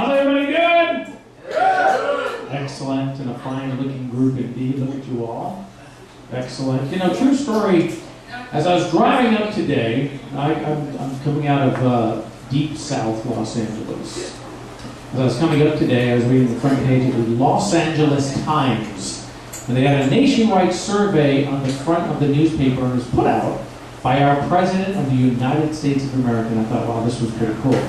How's everybody doing? Excellent, and a fine-looking group indeed. Look at you all. Excellent. You know, true story. As I was driving up today, I'm coming out of deep South Los Angeles. As I was coming up today, I was reading the front page of the Los Angeles Times, and they had a nationwide survey on the front of the newspaper, and it was put out by our President of the United States of America. And I thought, wow, this was pretty cool.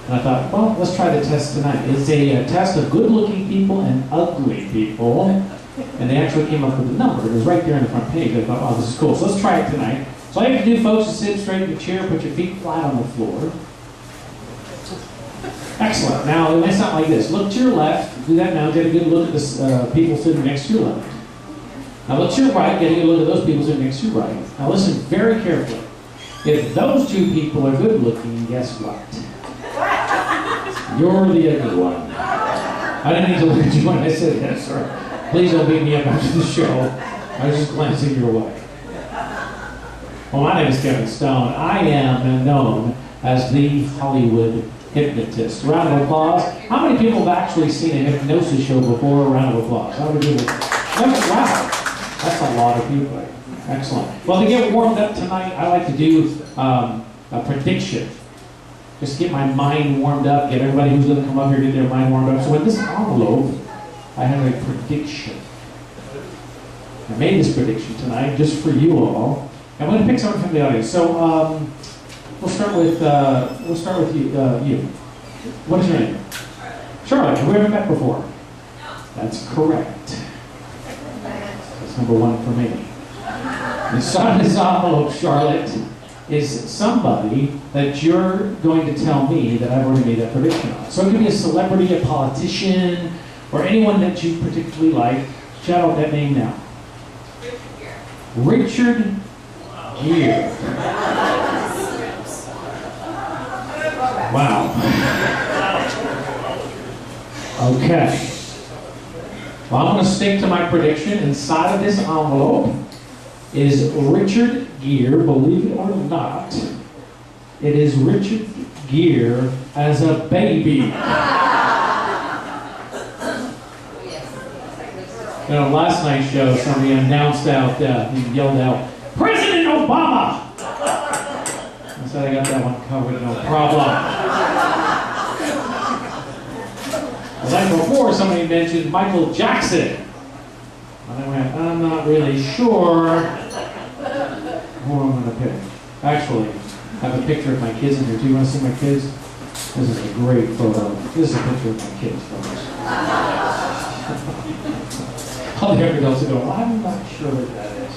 And I thought, well, let's try the test tonight. It's a test of good-looking people and ugly people. And they actually came up with a number. It was right there on the front page. I thought, oh, this is cool. So let's try it tonight. So all you have to do, folks, is sit straight in your chair, put your feet flat on the floor. Excellent. Now, it might sound like this. Look to your left. Do that now. Get a good look at the people sitting next to your left. Now look to your right. Get a good look at those people sitting next to your right. Now listen very carefully. If those two people are good-looking, guess what? You're the ugly one. I didn't need to look at you when I said that, sir. Please don't beat me up after the show. I was just glancing your way. Well, my name is Kevin Stone. I am known as the Hollywood Hypnotist. Round of applause. How many people have actually seen a hypnosis show before? A round of applause. How many people? Wow. That's a lot of people. Excellent. Well, to get warmed up tonight, I like to do a prediction. Just get my mind warmed up, get everybody who's going to come up here get their mind warmed up. So in this envelope, I have a prediction. I made this prediction tonight just for you all. I'm going to pick someone from the audience. So we'll start with you. You. What is your name? Charlotte. Have we ever met before? That's correct. That's number one for me. Inside this envelope, Charlotte, is somebody that you're going to tell me that I've already made that prediction on. So it could be a celebrity, a politician, or anyone that you particularly like. Shout out that name now. Richard Gere. Wow. Okay. Well, I'm going to stick to my prediction. Inside of this envelope is Richard Gere, believe it or not. It is Richard Gere as a baby. You know, last night's show, somebody announced out, he yelled out, President Obama! I said I got that one covered, no problem. The night before, somebody mentioned Michael Jackson. And I went, I'm not really sure who I'm going to pick. Actually, I have a picture of my kids in here. Do you want to see my kids? This is a great photo. This is a picture of my kids, folks. All the other adults are going, well, I'm not sure what that is.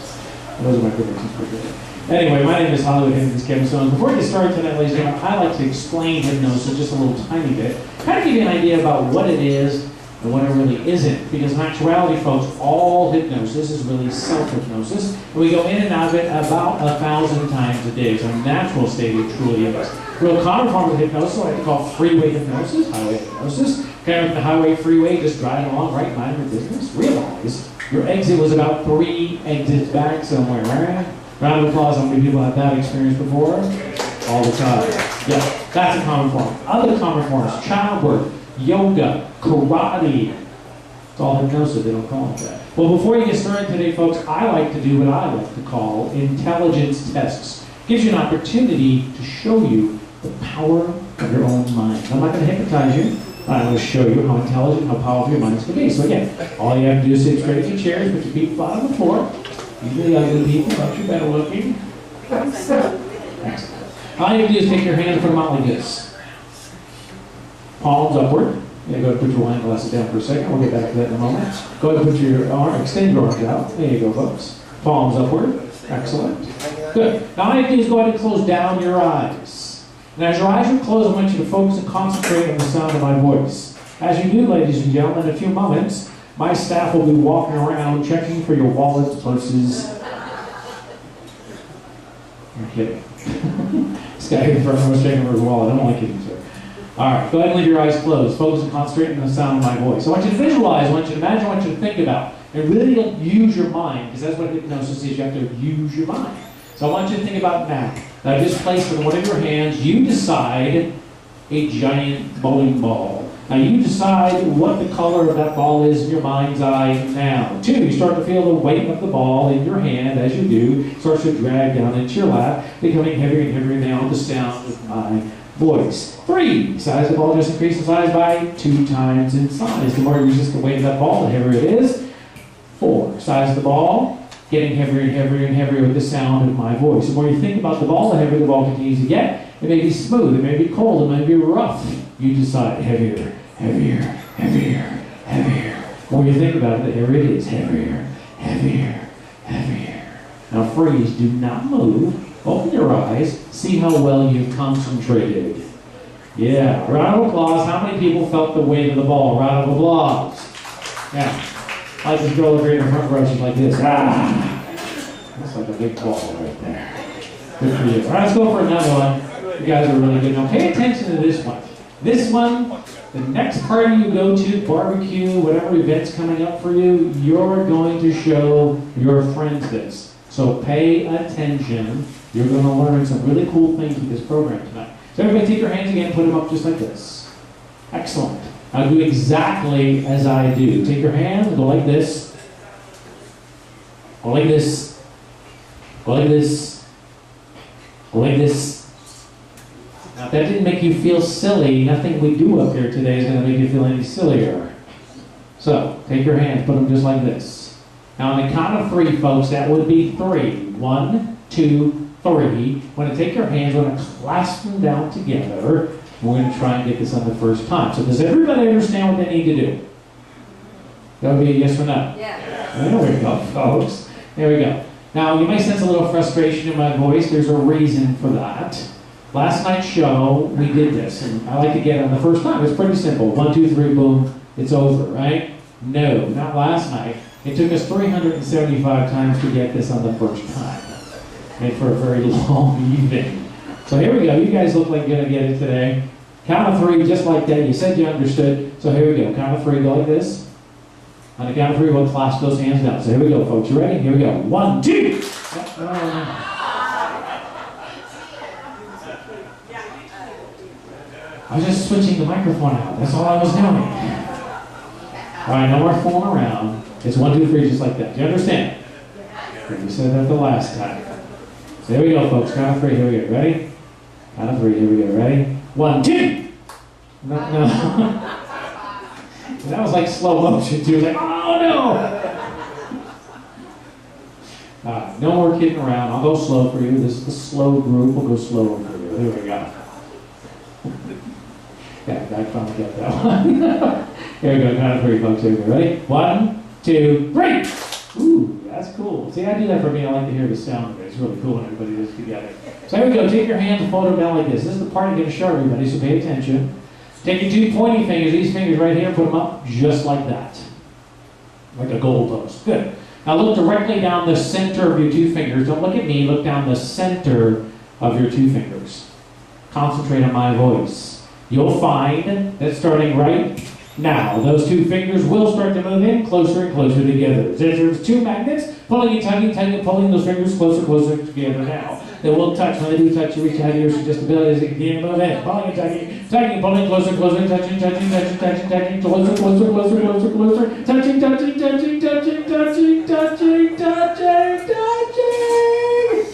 Those are my predictions for today. Anyway, my name is Hollywood Hypnotist Kevin Stone. Before we get started tonight, ladies and gentlemen, I like to explain hypnosis just a little tiny bit. Kind of give you an idea about what it is and what it really isn't. Because in actuality, folks, all hypnosis is really self-hypnosis. And we go in and out of it about 1,000 times a day. It's a natural state, it truly is. Real common form of hypnosis, I like to call freeway hypnosis, highway hypnosis. Kind of the highway, freeway, just driving along, right, mind your business. Realize your exit was about 3 exits back somewhere, right? Round of applause, how many people have that experience before? All the time. Yeah, that's a common form. Other common forms, childbirth, yoga, karate. It's all hypnosis, they don't call it that. Well, before you get started today, folks, I like to do what I like to call intelligence tests. Gives you an opportunity to show you the power of your own mind. I'm not going to hypnotize you. I'm going to show you how intelligent, how powerful your mind can be. So again, all you have to do is sit straight in your chairs, put your feet flat on the floor. Usually ugly people, but you're better looking. Excellent. All you have to do is take your hands and put them out like this. Palms upward. Yeah, go ahead and put your wine glasses down for a second. We'll get back to that in a moment. Go ahead and put your arm, extend your arms out. There you go, folks. Palms upward. Excellent. Good. Now all you have to do is go ahead and close down your eyes. And as your eyes are closed, I want you to focus and concentrate on the sound of my voice. As you do, ladies and gentlemen, in a few moments, my staff will be walking around checking for your wallets, purses. I'm kidding. This guy here in front of me was checking for his wallet. I don't like kidding, sir. All right, go ahead and leave your eyes closed. Focus and concentrate on the sound of my voice. I want you to visualize, I want you to imagine, I want you to think about. And really use your mind, because that's what hypnosis is. You have to use your mind. So I want you to think about now. Now just place in one of your hands, you decide a giant bowling ball. Now you decide what the color of that ball is in your mind's eye now. 2, you start to feel the weight of the ball in your hand as you do. It starts to drag down into your lap, becoming heavier and heavier now with the sound of my voice. 3, size of the ball just increased in size by 2 times in size. The more you resist the weight of that ball, the heavier it is. 4, size of the ball getting heavier and heavier and heavier with the sound of my voice. The more you think about the ball, the heavier the ball continues to get. It may be smooth, it may be cold, it may be rough. You decide heavier, heavier, heavier, heavier. The more you think about it, the heavier it is. Heavier, heavier, heavier. Now freeze, do not move. Open your eyes, see how well you've concentrated. Yeah, round of applause. How many people felt the weight of the ball? Round of applause. Yeah. Like this girl over here in the front row, she's like this. Ah! That's like a big ball right there. Good for you. All right, let's go for another one. You guys are really good. Now pay attention to this one. This one, the next party you go to, barbecue, whatever event's coming up for you, you're going to show your friends this. So pay attention. You're going to learn some really cool things with this program tonight. So everybody take your hands again and put them up just like this. Excellent. Now do exactly as I do. Take your hands and go like this. Go like this. Go like this. Go like this. Now if that didn't make you feel silly, nothing we do up here today is going to make you feel any sillier. So take your hands, put them just like this. Now on the count of 3, folks, that would be 3. 1, 2, 3. We're going to take your hands, we're going to clasp them down together. We're going to try and get this on the first time. So does everybody understand what they need to do? That would be a yes or no? Yeah. There we go, folks. There we go. Now, you may sense a little frustration in my voice. There's a reason for that. Last night's show, we did this, and I like to get it on the first time. It's pretty simple. 1, 2, 3, boom, it's over, right? No, not last night. It took us 375 times to get this on the first time. And for a very long evening. So here we go. You guys look like you're going to get it today. Count of 3, just like that. You said you understood. So here we go. Count of 3, go like this. On the count of 3, we'll clasp those hands down. So here we go, folks. You ready? Here we go. 1, 2. I was just switching the microphone out. That's all I was doing. All right, no more fooling around. It's 1, 2, 3, just like that. Do you understand? You said that the last time. So here we go, folks. Count of 3. Here we go. Ready? Count of 3. Here we go. Ready? 1, 2. No. That was like slow motion too. Like, oh no! No more kidding around. I'll go slow for you. This is the slow group. We'll go slower for you. Here we go. Yeah, I finally got that one. Here we go. Count of 3, folks. Here we go. Ready? 1, 2, 3. Ooh, that's cool. See, I do that for me. I like to hear the sound of it. It's really cool when everybody does it together. So here we go. Take your hands and fold them down like this. This is the part I'm going to show everybody, so pay attention. Take your 2 pointing fingers, these fingers right here, put them up just like that. Like a goalpost. Good. Now look directly down the center of your 2 fingers. Don't look at me. Look down the center of your 2 fingers. Concentrate on my voice. You'll find that starting right now, those 2 fingers will start to move in closer and closer together. There's 2 magnets pulling and tugging, tugging, pulling those fingers closer, closer together now. They will touch. When they do touch, you reach out your suggestibility as you continue to move in. Pulling and tugging, tugging, pulling closer, closer, touching, touching, touching, touching, touching, closer, closer, closer, closer, closer, touching, touching, touching, touching, touching, touching, touching, touching.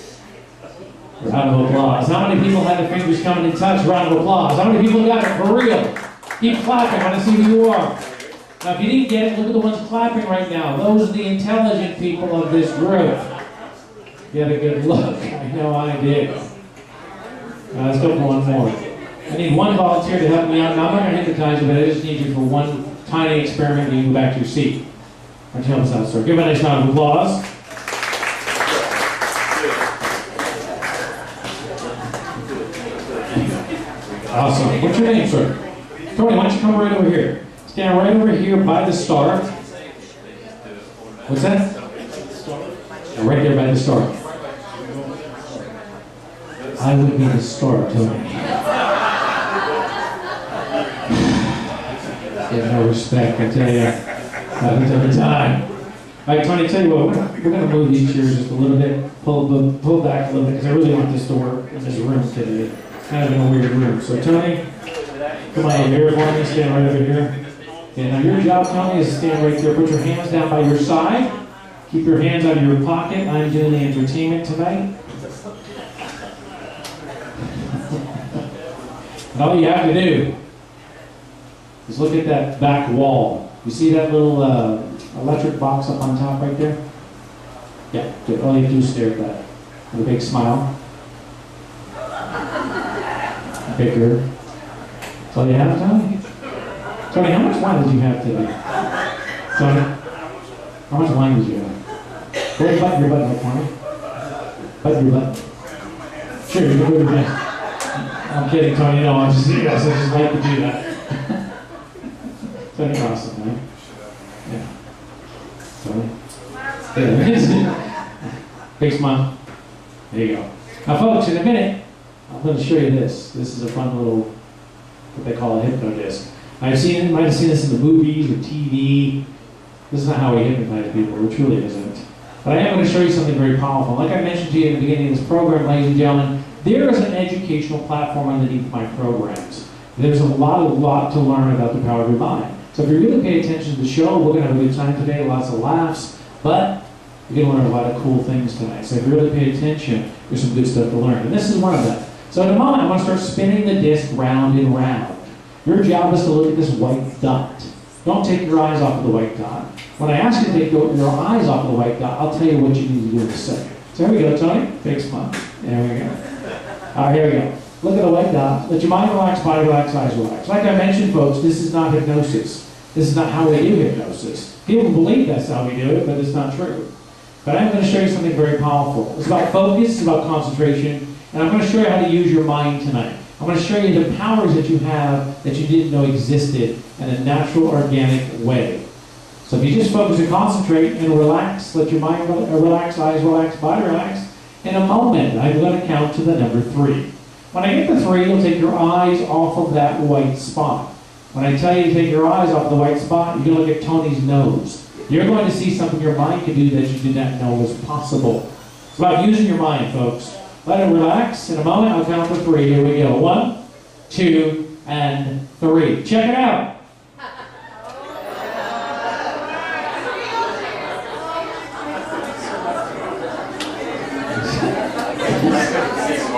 Round of applause. How many people had their fingers coming in touch? Round of applause. How many people got it for real? Keep clapping. I want to see who you are. Now, if you didn't get it, look at the ones clapping right now. Those are the intelligent people of this group. Get a good look. I know I did. Let's go for one more. I need one volunteer to help me out. Now, I'm not going to hypnotize you, but I just need you for one tiny experiment and you can go back to your seat. Why don't you help us out, sir? Give a nice round of applause. Awesome. What's your name, sir? Tony, why don't you come right over here? Stand right over here by the star. What's that? Right there by the star. I would be the star, Tony. Get no respect, I tell you. Happens every time. All right, Tony, tell you what, we're going to move these chairs just a little bit, pull back a little bit, because I really want this to work in this room today. Kind of in a weird room. So, Tony, Come on over here for me, stand right over here. Okay, now your job, Tony, is to stand right there. Put your hands down by your side. Keep your hands out of your pocket. I'm doing the entertainment tonight. And all you have to do is look at that back wall. You see that little electric box up on top right there? Yeah, good. All you have to do is stare at that with a big smile. Bigger. That's all you have, Tony? Tony, how much wine did you have today? Tony, how much wine did you have? Go ahead, button your button up for me. Button your button. Sure, you can put your button. I'm kidding, Tony. No, I just like to do that. Tony Carson, right? Yeah. Tony. There it is. Big smile. There you go. Now, folks, in a minute, I'm going to show you this. This is a fun little, what they call a hypno disc. I've seen it, might have seen this in the movies or TV. This is not how we hypnotize people. It truly isn't. But I am going to show you something very powerful. Like I mentioned to you at the beginning of this program, ladies and gentlemen, there is an educational platform underneath my programs. There's a lot to learn about the power of your mind. So if you really pay attention to the show, we're going to have a good time today, lots of laughs, but you're going to learn a lot of cool things tonight. So if you really pay attention, there's some good stuff to learn. And this is one of them. So in a moment, I'm going to start spinning the disc round and round. Your job is to look at this white dot. Don't take your eyes off of the white dot. When I ask you to take your eyes off of the white dot, I'll tell you what you need to do in a second. So here we go, Tony. Big smile. There we go. All right, here we go. Look at the white dot. Let your mind relax, body relax, eyes relax. Like I mentioned, folks, this is not hypnosis. This is not how we do hypnosis. People believe that's how we do it, but it's not true. But I'm going to show you something very powerful. It's about focus, it's about concentration, and I'm going to show you how to use your mind tonight. I'm going to show you the powers that you have that you didn't know existed in a natural, organic way. So if you just focus and concentrate and relax, let your mind relax, eyes relax, body relax, in a moment, I'm going to count to the number 3. When I get to 3, you'll take your eyes off of that white spot. When I tell you to take your eyes off the white spot, you're going to look at Tony's nose. You're going to see something your mind can do that you did not know was possible. It's about using your mind, folks. Let it relax. In a moment, I'll count to 3. Here we go. 1, 2, and 3. Check it out.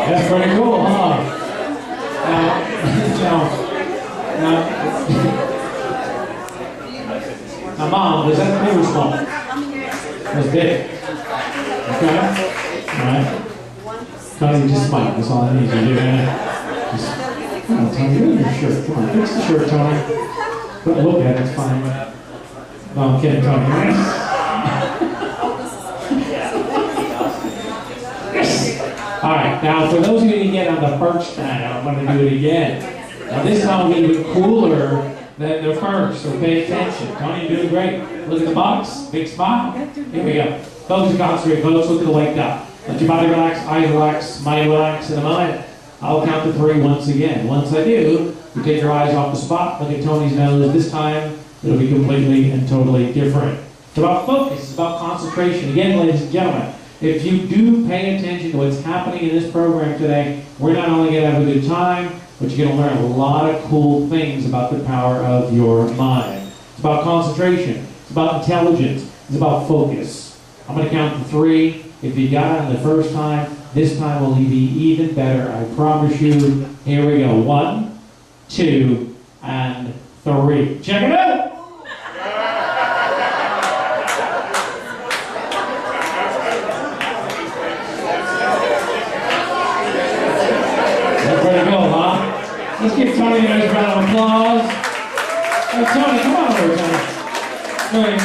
That's pretty cool, huh? Now, Mom, was that big or small? That's big. Okay? All right. Tony, just smile. That's all I need you to do. Just, come on, Tony, get in your shirt. Come on, fix the shirt, Tony. Don't look at it, it's fine. No, I'm kidding, Tony. All right, now for those of you who didn't get on the first time, I'm going to do it again. Now this time will be even cooler than the first, so pay attention. Tony, you're doing great. Look at the box, big smile. Here we go. Focus and concentrate, folks. Look at the white dot. Let your body relax, eyes relax, mind relax. In a moment, I'll count to 3 once again. Once I do, you take your eyes off the spot, look at Tony's nose. This time, it'll be completely and totally different. It's about focus, it's about concentration. Again, ladies and gentlemen, if you do pay attention to what's happening in this program today, we're not only going to have a good time, but you're going to learn a lot of cool things about the power of your mind. It's about concentration. It's about intelligence. It's about focus. I'm going to count to 3. If you got it the first time, this time will be even better. I promise you. Here we go. 1, 2, and 3. Check it out! Let's give Tony a nice round of applause. Hey, Tony, come on over, Tony. Tony,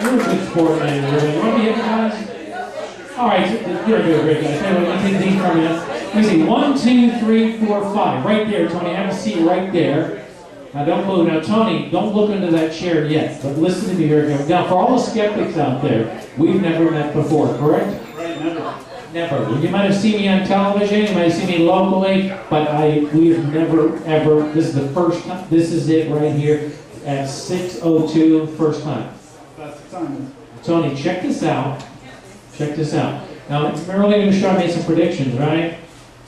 you're a good sport, man. You want to be hypnotized? All right, you're a great guy. Tell you what, let me take these from you. Let me see. 1, 2, 3, 4, 5. Right there, Tony. Have a seat right there. Now, don't move. Now, Tony, don't look into that chair yet. But listen to me here. Now, for all the skeptics out there, we've never met before, correct? Right, never. Never. You might have seen me on television, you might have seen me locally, but we have never, ever, this is the first time, this is it right here at 6:02, first time. That's the time. Tony, check this out. Check this out. Now, earlier in the show I made some predictions, right?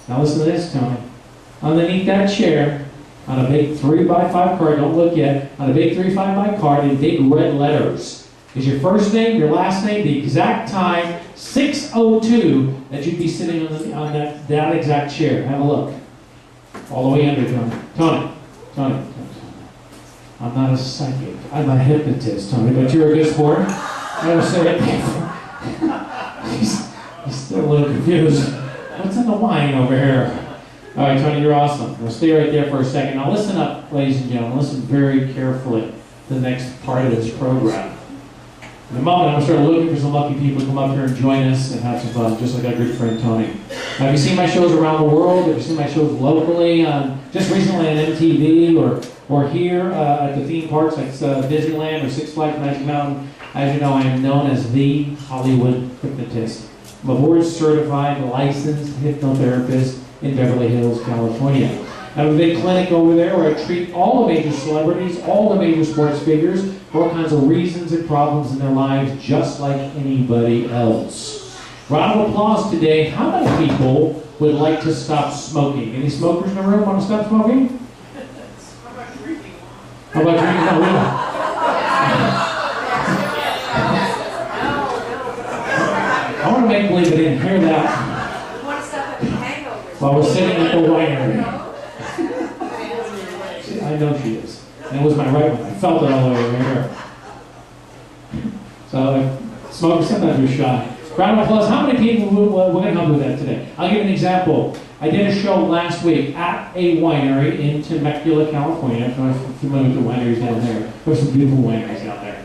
Now listen to this, Tony. Underneath that chair on a big 3x5 card, don't look yet, on a big 3x5 card in big red letters is your first name, your last name, the exact time, 6:02, that you'd be sitting on that exact chair. Have a look. All the way under, Tony. Tony. I'm not a psychic. I'm a hypnotist, Tony, but you're a good sport. I will say it. He's still a little confused. What's in the wine over here? All right, Tony, you're awesome. We'll stay right there for a second. Now listen up, ladies and gentlemen. Listen very carefully to the next part of this program. In a moment, I'm going to start looking for some lucky people to come up here and join us and have some fun, just like our good friend Tony. Have you seen my shows around the world? Have you seen my shows locally, just recently on MTV or here at the theme parks like Disneyland or Six Flags Magic Mountain? As you know, I am known as the Hollywood Hypnotist. I'm a board-certified, licensed hypnotherapist in Beverly Hills, California. I have a big clinic over there where I treat all the major celebrities, all the major sports figures, for all kinds of reasons and problems in their lives, just like anybody else. Round of applause today. How many people would like to stop smoking? Any smokers in the room want to stop smoking? How about drinking? How about drinking? I want to make believe I didn't hear that. You want to stop having hangovers? While we're sitting at the winery. I know she is. And it was my right one. I felt it all the way over here. So, smokers, sometimes we're shy. Round of applause. How many people we're going to help with that today? I'll give you an example. I did a show last week at a winery in Temecula, California. If you're not familiar with the wineries down there. There's some beautiful wineries down there.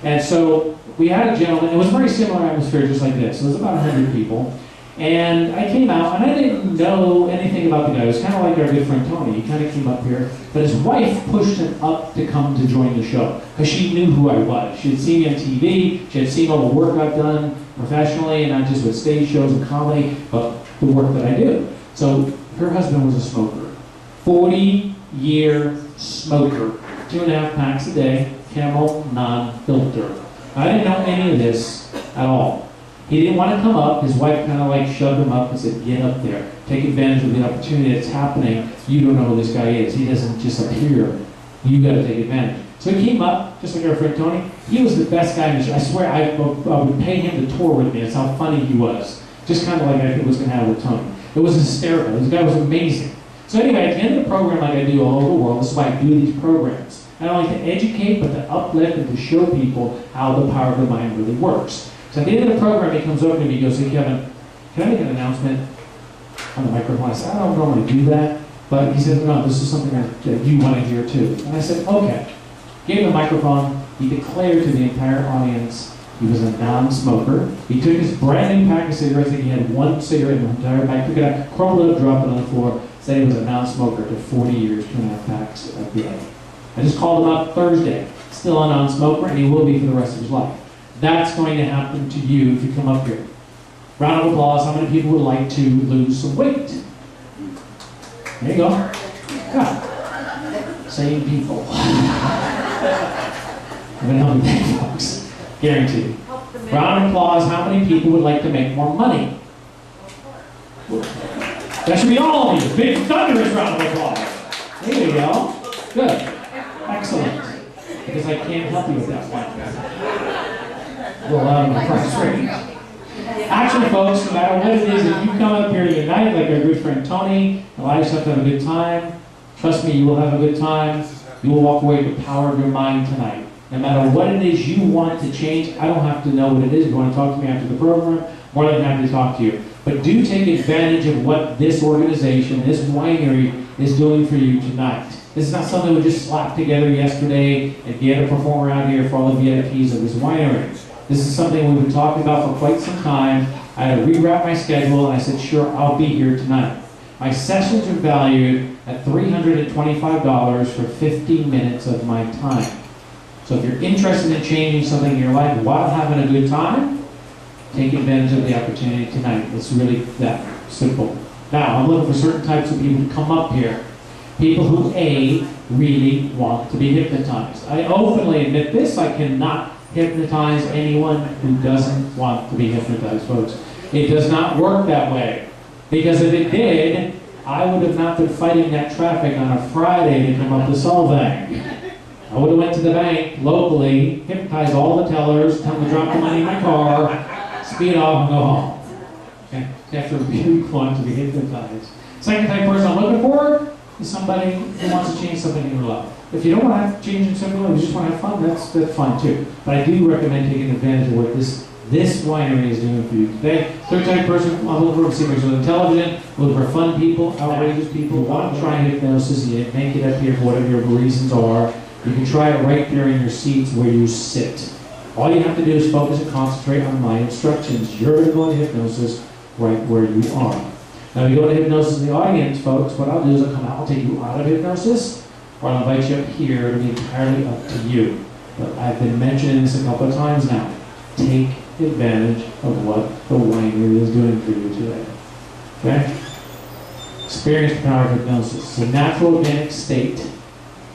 And so, we had a gentleman. It was a very similar atmosphere, just like this. It was about 100 people. And I came out, and I didn't know anything about the guy. It was kind of like our good friend Tony. He kind of came up here. But his wife pushed him up to come to join the show. Because she knew who I was. She had seen me on TV. She had seen all the work I've done professionally, and not just with stage shows and comedy, but the work that I do. So her husband was a smoker. 40-year smoker. 2.5 packs a day. Camel non-filter. I didn't know any of this at all. He didn't want to come up. His wife kind of like shoved him up and said, get up there. Take advantage of the opportunity that's happening. You don't know who this guy is. He doesn't just appear. You got to take advantage. So he came up, just like our friend Tony. He was the best guy in the show. I swear, I would pay him to tour with me. That's how funny he was. Just kind of like I was going to have with Tony. It was hysterical. This guy was amazing. So anyway, at the end of the program, like I do all over the world, this is why I do these programs. I don't like to educate, but to uplift and to show people how the power of the mind really works. So at the end of the program, he comes over to me, he goes, hey Kevin, can I make an announcement on the microphone? I said, I don't normally do that, but he said, no, this is something that you want to hear too. And I said, okay. Gave him the microphone, he declared to the entire audience he was a non-smoker. He took his brand new pack of cigarettes, and he had one cigarette in the entire pack, took it out, crumbled it up, dropped it on the floor, said he was a non-smoker for 40 years, 2.5 packs a day. I just called him up Thursday, still a non-smoker, and he will be for the rest of his life. That's going to happen to you if you come up here. Round of applause. How many people would like to lose some weight? There you go. Yeah. Same people. I'm going to help you there, folks. Guaranteed. Round of applause. How many people would like to make more money? That should be all of you. Big thunderous round of applause. There you go. Good. Excellent. Because I can't help you with that one. Actually, folks, no matter what it is, if you come up here tonight, like our good friend Tony, allow yourself to have a good time. Trust me, you will have a good time. You will walk away with the power of your mind tonight. No matter what it is you want to change, I don't have to know what it is. If you want to talk to me after the program, more than happy to talk to you. But do take advantage of what this organization, this winery, is doing for you tonight. This is not something we just slapped together yesterday and get a performer out here for all the VIPs of this winery. This is something we've been talking about for quite some time. I had to rewrap my schedule, and I said, sure, I'll be here tonight. My sessions are valued at $325 for 15 minutes of my time. So if you're interested in changing something in your life while having a good time, take advantage of the opportunity tonight. It's really that simple. Now, I'm looking for certain types of people to come up here. People who, A, really want to be hypnotized. I openly admit this. I cannot hypnotize anyone who doesn't want to be hypnotized, folks. It does not work that way. Because if it did, I would have not been fighting that traffic on a Friday to come up to Solvang. I would have went to the bank locally, hypnotized all the tellers, tell them to drop the money in my car, speed off and go home. Okay? After a few want to be hypnotized. Second type of person I'm looking for is somebody who wants to change something in your life. If you don't want to have change in something, you just want to have fun, that's fine too. But I do recommend taking advantage of what this winery is doing for you today. Third type of person, I'm looking for seekers on television, looking for fun people, outrageous people, want to try hypnosis, you make it up here for whatever your reasons are. You can try it right there in your seats where you sit. All you have to do is focus and concentrate on my instructions. You're going to go into hypnosis right where you are. Now, if you go to hypnosis in the audience, folks, what I'll do is I'll come out, I'll take you out of hypnosis, or I'll invite you up here. It'll be entirely up to you. But I've been mentioning this a couple of times now. Take advantage of what the winery is doing for you today. Okay? Experience the power of hypnosis. It's a natural organic state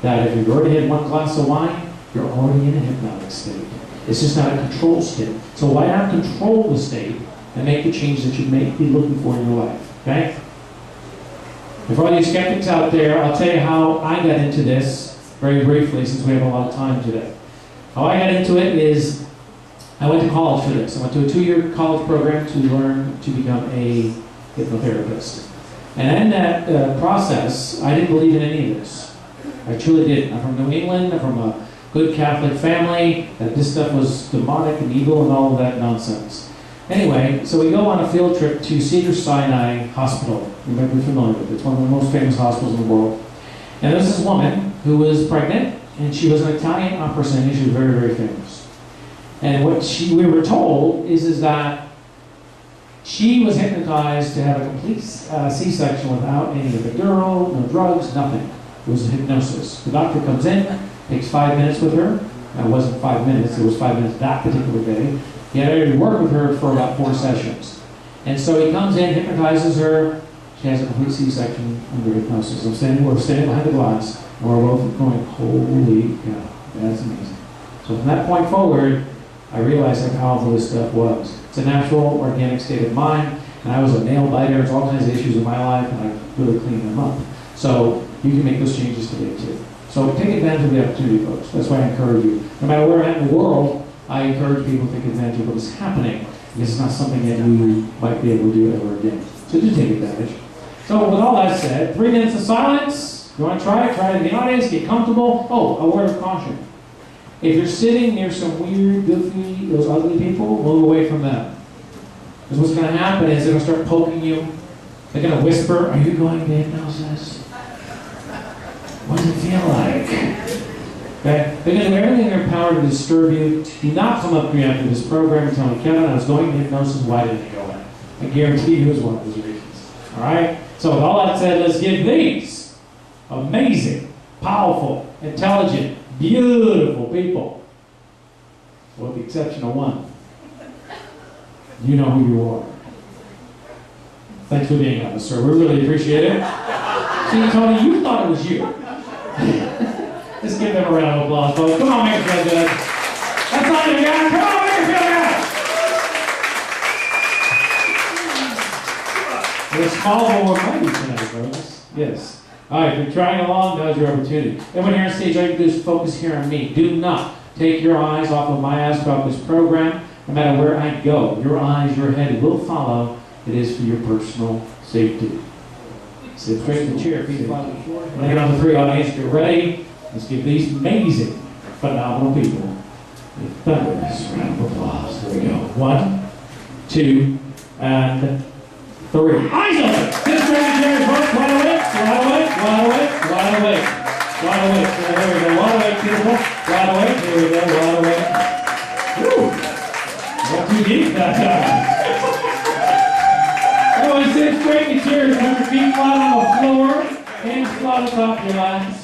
that if you've already had one glass of wine, you're already in a hypnotic state. It's just not a control state. So why not control the state and make the change that you may be looking for in your life? Okay? And for all you skeptics out there, I'll tell you how I got into this very briefly since we have a lot of time today. How I got into it is I went to college for this. I went to a 2-year college program to learn to become a hypnotherapist. And in that process, I didn't believe in any of this. I truly didn't. I'm from New England. I'm from a good Catholic family. That this stuff was demonic and evil and all of that nonsense. Anyway, so we go on a field trip to Cedars-Sinai Hospital. You might be familiar with it. It's one of the most famous hospitals in the world. And there's this woman who was pregnant, and she was an Italian opera singer. She was very, very famous. And what we were told is that she was hypnotized to have a complete C-section without any epidural, no drugs, nothing. It was a hypnosis. The doctor comes in, takes 5 minutes with her. It wasn't 5 minutes, it was 5 minutes that particular day. He had already worked with her for about 4 sessions. And so he comes in, hypnotizes her. She has a complete C-section under hypnosis. We're standing behind the glass, and we're both going, holy cow, that's amazing. So from that point forward, I realized how powerful this stuff was. It's a natural, organic state of mind, and I was a nail biter. There's all kinds of issues in my life, and I really cleaned them up. So you can make those changes today too. So take advantage of the opportunity, folks. That's why I encourage you. No matter where I'm at in the world, I encourage people to take advantage of what is happening, because it's not something that we might be able to do ever again. So do take advantage. So with all that said, 3 minutes of silence. You want to try it? Try it in the audience. Get comfortable. Oh, a word of caution. If you're sitting near some weird, goofy, those ugly people, move away from them. Because what's going to happen is they're going to start poking you. They're going to whisper, are you going to hypnosis? What does it feel like? Okay? They're going to do everything in their power to disturb you. Do not come up to me after this program and tell me, Kevin, I was going to hypnosis. Why didn't you go in? I guarantee you it was one of those reasons. All right? So with all that said, let's give these amazing, powerful, intelligent, beautiful people, with the exception of one. You know who you are. Thanks for being on this, sir. We really appreciate it. See, Tony, you thought it was you. Let's give them a round of applause, folks. Come on, make it feel good. That's all you got. Come on, make it feel good. We're small, but we're mighty tonight, folks. Yes. All right, if you're trying along, now's your opportunity. Everyone here on stage, all you can do is focus here on me. Do not take your eyes off of my ass throughout this program. No matter where I go, your eyes, your head will follow. It is for your personal safety. Sit straight in the chair, feet flat on the floor. When I get on the 3 audience, get ready. Let's give these amazing, phenomenal people a thunderous round of applause. There we go. 1, 2, and 3. Eyes open! Sit straight in the chair, folks. Wide awake, wide awake, wide awake, wide awake. Wide awake. So there we go. Wide awake, people. Wide awake. Here we go. Wide awake. Woo! Not too deep that time. Everyone sit straight in the chairs. Have your feet flat on the floor. Hands flat on top of your laps.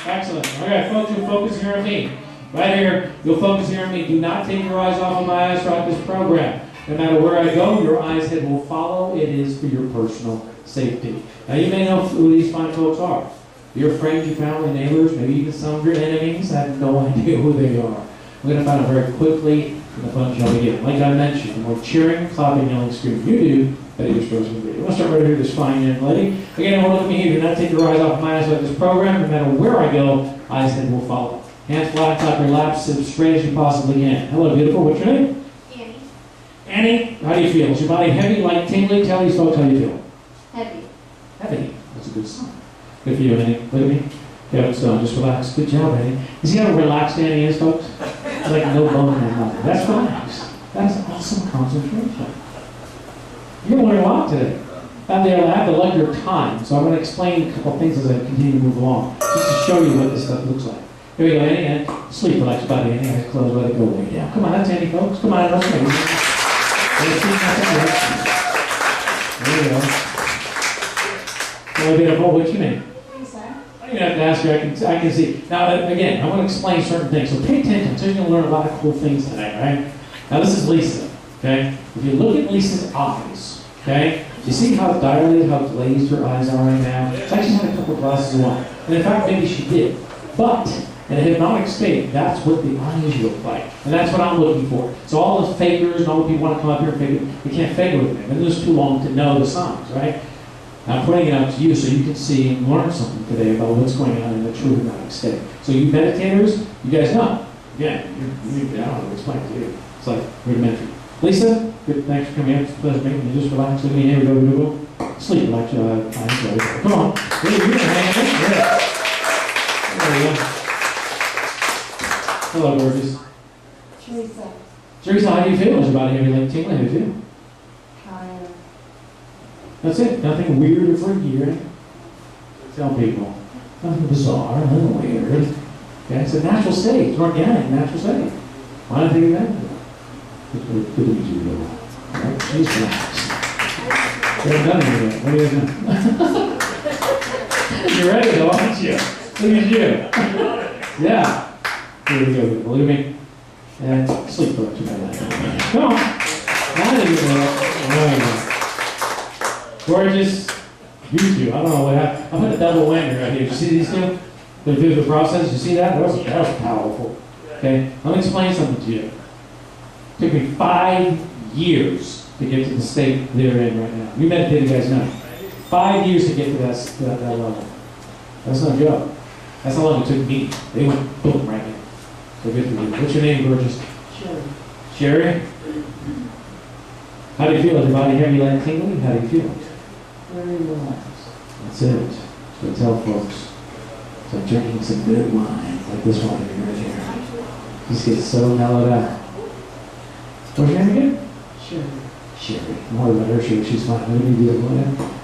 Excellent. Okay, folks, you'll focus here on me. Right here, you'll focus here on me. Do not take your eyes off of my eyes throughout this program. No matter where I go, your eyes head will follow. It is for your personal safety. Now, you may know who these fine folks are. Your friends, your family, neighbors, maybe even some of your enemies. I have no idea who they are. We're going to find out very quickly, and the fun shall begin. Like I mentioned, the more cheering, clapping, yelling, screaming you do, that you're supposed to be. We'll start right here with this fine young lady. Again, I want to look at me here. Do not take your eyes off my eyes about this program. No matter where I go, eyes then will follow. Hands flat, top your laps, sit as straight as you possibly can. Hello, beautiful. What's your name? Annie. Annie, how do you feel? Is your body heavy, light, tingly? Tell these folks how you feel. Heavy. Heavy. That's a good sign. Good for you, Annie. Look at me. Kevin Stone, just relax. Good job, Annie. You see how relaxed Annie is, folks? It's like no bone in her mouth. That's relaxed. That's awesome concentration. You're going to learn a lot today. I have the luxury of time, so I'm going to explain a couple of things as I continue to move along, just to show you what this stuff looks like. Here we go, Annie, and sleep relax body, Annie. Eyes closed, let it go way down. Come on, that's Annie, folks. Come on, let's go. There you go. Well, beautiful. What's your name? Lisa. I don't even have to ask you. I can see. Now, again, I want to explain certain things, so pay attention. So you're going to learn a lot of cool things tonight, right? Now, this is Lisa, okay? If you look at Lisa's eyes, okay? You see how dilated, how glazed her eyes are right now? It's like she's had a couple of glasses of wine. And in fact, maybe she did. But in a hypnotic state, that's what the eyes look like. And that's what I'm looking for. So all those fakers and all the people want to come up here and fake it, we can't fake it with them. And it's too long to know the signs, right? Now, I'm putting it out to you so you can see and learn something today about what's going on in the true hypnotic state. So you meditators, you guys know. Again, I don't know to explain it to you. It's like rudimentary. Lisa, good, thanks for coming in. It's a pleasure meeting you. Just relax. Look at me. Here we go. Sleep. Relax your eyes. Come on. Hey, you're going to hang in. Yeah. There we go. Hello, gorgeous. Teresa. Teresa, how do you feel? Is your body heavy, like tingling? How do you feel? Tired. That's it. Nothing weird or freaky, right? Tell people. Nothing bizarre, nothing weird. Okay, it's a natural state. It's an organic, natural state. Why not take advantage of it? Good to meet you, Bill. All right, she's relaxed. They're done with it. What are you doing? You're ready though, aren't you? Look at you. Yeah. Here we go. Believe me. And sleep for too bad. Come on. Now that you go. Gorgeous. You two. I don't know what happened. I put a double whammy right here. You see these two? They're through the process. You see that? That was powerful. Okay? Let me explain something to you. It took me 5 years to get to the state they're in right now. You meditated, guys know. 5 years to get to that level. That's not a joke. That's how long it took me. They went boom right in. So good for you. What's your name, gorgeous? Sherry. Sherry? How do you feel? Is your body heavy, light, tingling? How do you feel? Very relaxed. That's it. So tell folks. It's like drinking some good wine, like this wine right here. Just get so mellowed out. What's your name again? Sherry. Sherry. More about her, Sherry. She's fine. Let me do it.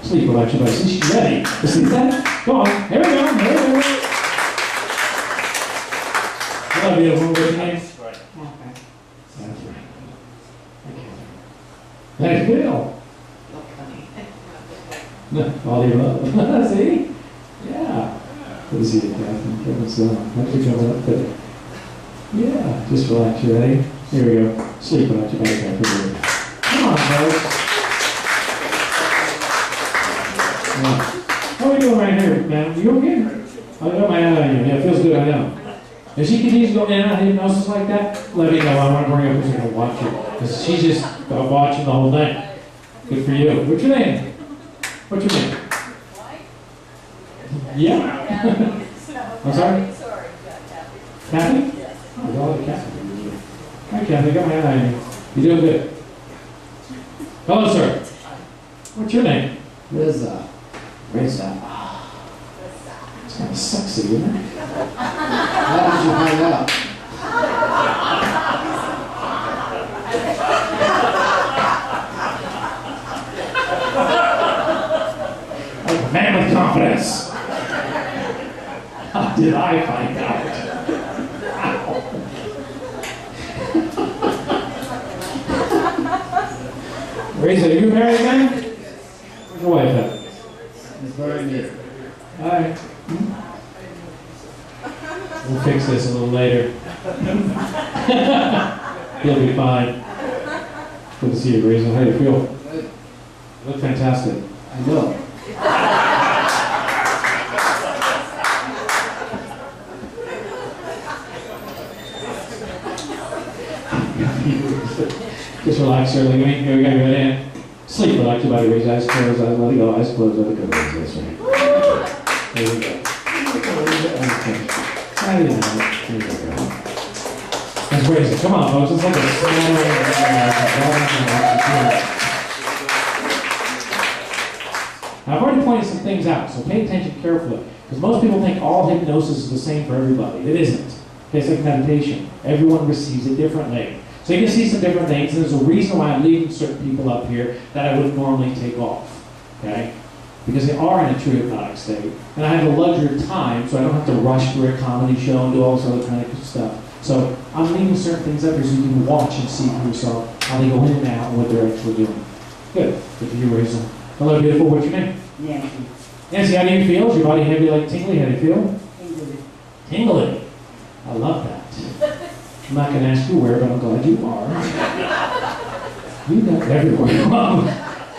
Sleep, relax your body. See, she's ready. You see that? Go on. Here we go. Here we go. Hello, beautiful. What's your name? Catherine. That's right. Thank you. Bill. Look funny. No, all the above. See? Yeah. Good to see you, Catherine. Kevin Stone. Thanks for coming up today. Yeah. Just relax. You ready? Here we go. Sleep, relax your body. Come on, folks. Yeah. How are we doing right here, man? You okay? I got my eye on you. Yeah, it feels good, I know. If she continues to go in and out of hypnosis like that, let me know. I want to bring her up here and watch her. Because she's just watching the whole thing. Good for you. What's your name? What's your name? Yeah. I'm sorry? Sorry, Kathy? Yes. Oh, y'all are Kathy. Hi, Kathy. I got my eye on you. You're doing good. Hello, sir. What's your name? Rizza. Reza. It's kind of sexy, isn't it? How did you find out? Like a man with confidence. How did I find out? Reza, are you married, man? Where's your wife at? It's very neat. All right. We'll fix this a little later. You'll be fine. Good to see you, Reza. How do you feel? Good. You look fantastic. I know. Just relax, sir. Look at me. Here we go. Your right hand. Sleep, relax your body, raise eyes closed, let it go, eyes closed, let it go. That's right. There we go. Okay. There we go. Let's raise it. Come on, folks. It's like a Now, I've already pointed some things out, so pay attention carefully. Because most people think all hypnosis is the same for everybody. It isn't. It's like meditation. Everyone receives it differently. So you can see some different things, and there's a reason why I'm leaving certain people up here that I wouldn't normally take off. Okay? Because they are in a true hypnotic state. And I have the luxury of time, so I don't have to rush through a comedy show and do all this other kind of stuff. So I'm leaving certain things up here so you can watch and see for yourself how they go in and out and what they're actually doing. Good. Good to hear, Rachel. Hello, beautiful. What's your name? Nancy. Nancy, how do you feel? Is your body heavy like tingly? How do you feel? Tingly. Tingly. I love that. I'm not going to ask you where, but I'm glad you are. You got everywhere.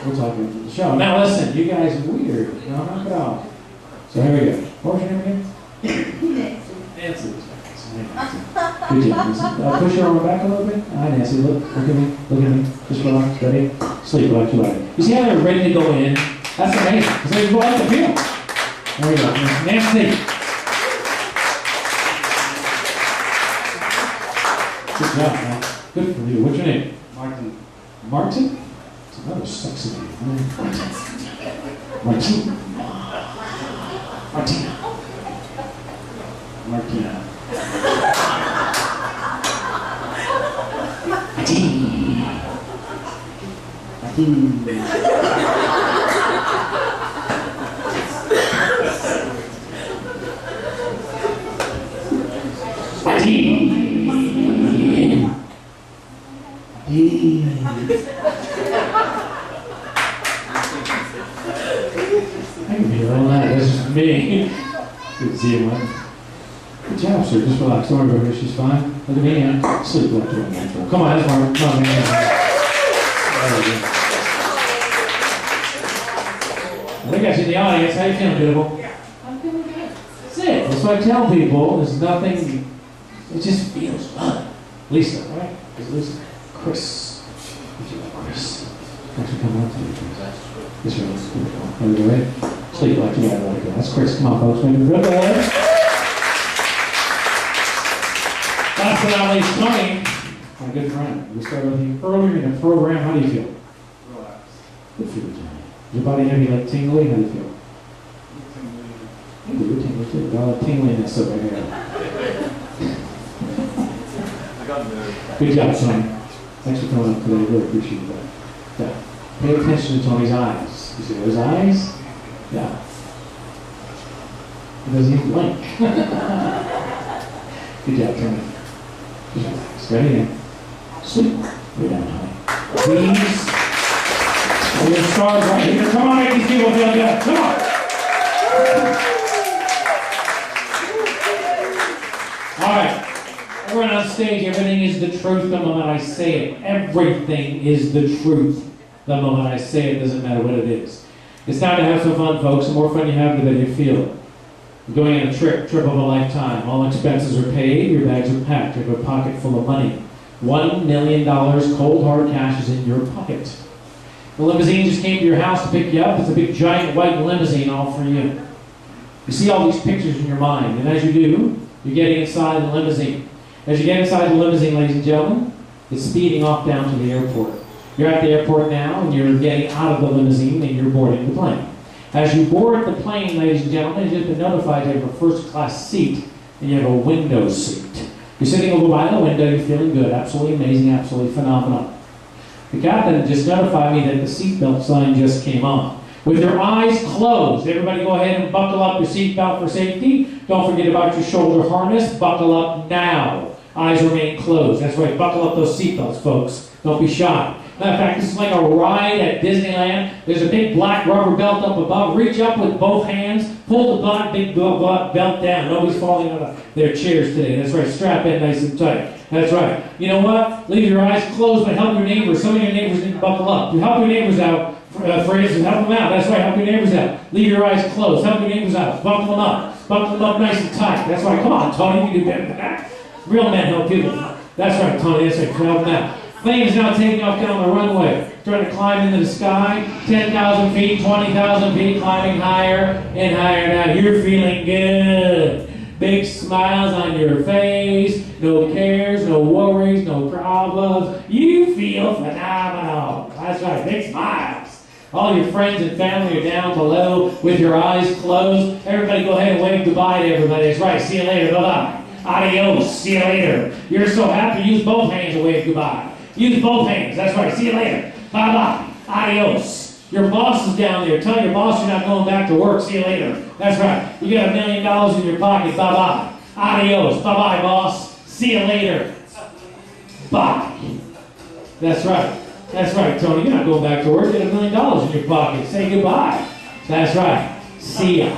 We're talking to the show. Now listen, you guys are weird. Now knock it off. So here we go. What was your name again? Nancy. Nancy. Good job, Nancy. Push your arm back a little bit. Hi, Nancy. Look at me. Look at me. Just relax. Steady. Sleep. Relax your body. You see how they're ready to go in? That's amazing. Because they go out the field. There we go. Nancy. Good job, man. Good for you. What's your name? Martin. Martin? It's another sexy name. Martin. Martin. Martina. Martina. I can be all that. This is me. Good to see you, Mike. Good job, sir. Just relax. Don't worry about her. She's fine. Look at me and sleep. Left to natural. Come on, that's Mark. Come on, man. I think I see the audience. How you feeling, beautiful? I'm feeling good. That's it. That's what I tell people. There's nothing. It just feels good. Lisa, right? Is Lisa? Chris. Chris. Thanks for coming up today, Chris. This one is beautiful. Are you ready? Sleep like you got to let it go. That's Chris. Come on, folks. Maybe the ripple away. Last but not least, Tony, my good friend. We started with you earlier in the program. How do you feel? Relax. Good for you, Tony. Is your body heavy like tingly? How do you feel? You're tingly too. Got a lot of tingliness over here. I got nervous. Good job, Tony. Thanks for coming up today. I really appreciate that. Yeah. Pay attention to Tony's eyes. You see those eyes? Yeah. He doesn't even blink. Good job, Tony. Just relax. Ready in. Sleep. Way down, Tony. Please. We're going to start right here. Come on, make these people feel good. Come on. All right. Everyone on stage, everything is the truth the moment I say it. Everything is the truth the moment I say it. Doesn't matter what it is. It's time to have some fun, folks. The more fun you have, the better you feel. You're going on a trip of a lifetime. All expenses are paid. Your bags are packed. You have a pocket full of money. $1 million cold hard cash is in your pocket. The limousine just came to your house to pick you up. It's a big giant white limousine all for you. You see all these pictures in your mind, and as you do, you're getting inside the limousine. As you get inside the limousine, ladies and gentlemen, it's speeding off down to the airport. You're at the airport now, and you're getting out of the limousine, and you're boarding the plane. As you board the plane, ladies and gentlemen, you've been notified you have a first-class seat, and you have a window seat. You're sitting over by the window, you're feeling good, absolutely amazing, absolutely phenomenal. The captain just notified me that the seatbelt sign just came on. With your eyes closed, everybody go ahead and buckle up your seatbelt for safety. Don't forget about your shoulder harness. Buckle up now. Eyes remain closed. That's right, buckle up those seatbelts, folks. Don't be shy. Matter of fact, this is like a ride at Disneyland. There's a big black rubber belt up above. Reach up with both hands. Pull the black big belt down. Nobody's falling out of their chairs today. That's right, strap in nice and tight. That's right. You know what? Leave your eyes closed, but help your neighbors. Some of your neighbors didn't buckle up. You help your neighbors out. For instance, help them out. That's right, help your neighbors out. Leave your eyes closed. Help your neighbors out. Buckle them up. Buckle them up nice and tight. That's right. Come on, Tony. You can do better than that. Real men help people. That's right, Tony. That's right. Help them out. Plane is now taking off down the runway. trying to climb into the sky. 10,000 feet, 20,000 feet, climbing higher and higher. Now you're feeling good. Big smiles on your face. No cares, no worries, no problems. You feel phenomenal. That's right, big smiles. All your friends and family are down below with your eyes closed. Everybody go ahead and wave goodbye to everybody. That's right, see you later, bye-bye. Adios, see you later. You're so happy, use both hands to wave goodbye. Use both hands, that's right, see you later. Bye-bye, adios. Your boss is down there. Tell your boss you're not going back to work, see you later. That's right, you got $1 million in your pocket, bye-bye. Adios, bye-bye, boss. See you later. Bye. That's right, Tony, you're not going back to work. You got $1 million in your pocket. Say goodbye. That's right, see ya.